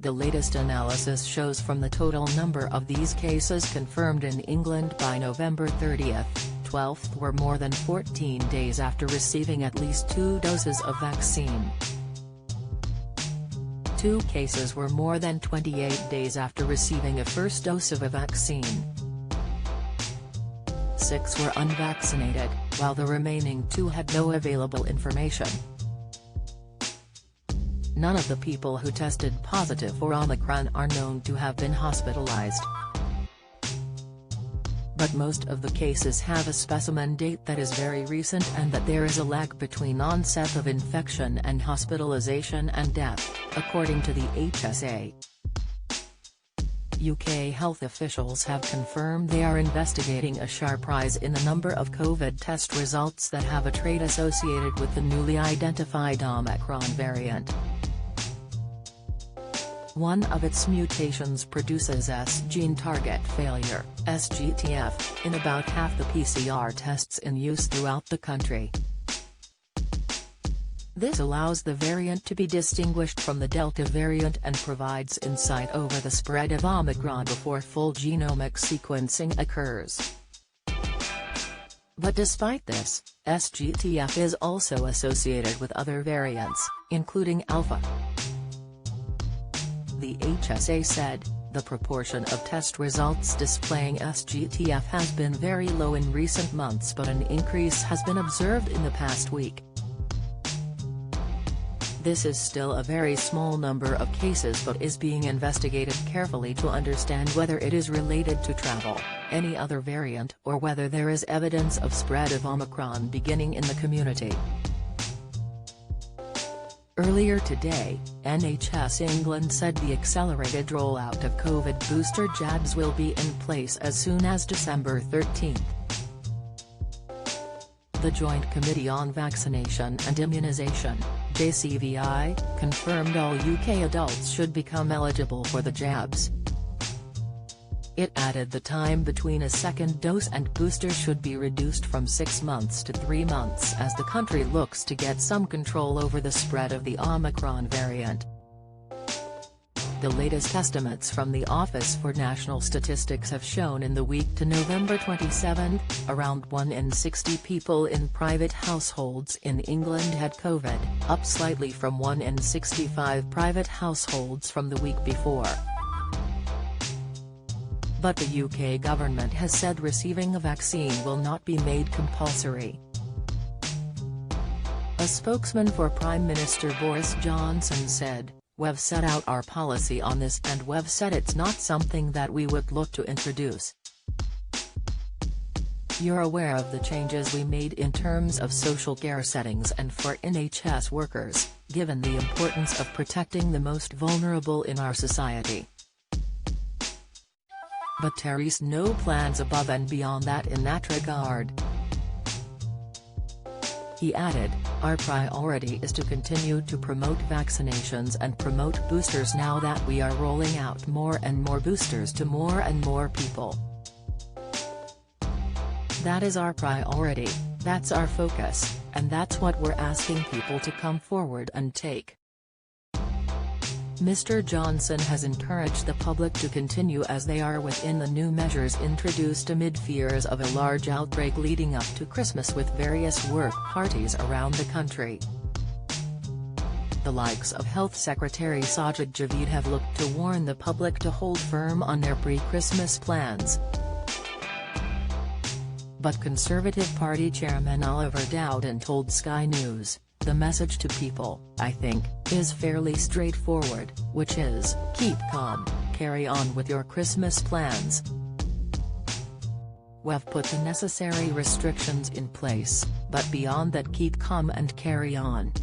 The latest analysis shows from the total number of these cases confirmed in England by November 30, 12 were more than 14 days after receiving at least 2 doses of vaccine. 2 cases were more than 28 days after receiving a first dose of a vaccine. 6 were unvaccinated, while the remaining 2 had no available information. None of the people who tested positive for Omicron are known to have been hospitalized. But most of the cases have a specimen date that is very recent and that there is a lag between onset of infection and hospitalization and death, according to the HSA. UK health officials have confirmed they are investigating a sharp rise in the number of COVID test results that have a trait associated with the newly identified Omicron variant. One of its mutations produces S-gene target failure, SGTF, in about half the PCR tests in use throughout the country. This allows the variant to be distinguished from the Delta variant and provides insight over the spread of Omicron before full genomic sequencing occurs. But despite this, SGTF is also associated with other variants, including Alpha. The HSA said, the proportion of test results displaying SGTF has been very low in recent months, but an increase has been observed in the past week. This is still a very small number of cases but is being investigated carefully to understand whether it is related to travel, any other variant, or whether there is evidence of spread of Omicron beginning in the community. Earlier today, NHS England said the accelerated rollout of COVID booster jabs will be in place as soon as December 13. The Joint Committee on Vaccination and Immunisation, JCVI, confirmed all UK adults should become eligible for the jabs. It added the time between a second dose and booster should be reduced from 6 months to 3 months as the country looks to get some control over the spread of the Omicron variant. The latest estimates from the Office for National Statistics have shown in the week to November 27, around 1 in 60 people in private households in England had COVID, up slightly from 1 in 65 private households from the week before. But the UK government has said receiving a vaccine will not be made compulsory. A spokesman for Prime Minister Boris Johnson said, "We've set out our policy on this and we've said it's not something that we would look to introduce. You're aware of the changes we made in terms of social care settings and for NHS workers, given the importance of protecting the most vulnerable in our society. But there's no plans above and beyond that in that regard." He added, "Our priority is to continue to promote vaccinations and promote boosters now that we are rolling out more and more boosters to more and more people. That is our priority, that's our focus, and that's what we're asking people to come forward and take." Mr. Johnson has encouraged the public to continue as they are within the new measures introduced amid fears of a large outbreak leading up to Christmas with various work parties around the country. The likes of Health Secretary Sajid Javid have looked to warn the public to hold firm on their pre-Christmas plans. But Conservative Party Chairman Oliver Dowden told Sky News, "The message to people, I think, is fairly straightforward, which is, keep calm, carry on with your Christmas plans. We've put the necessary restrictions in place, but beyond that keep calm and carry on."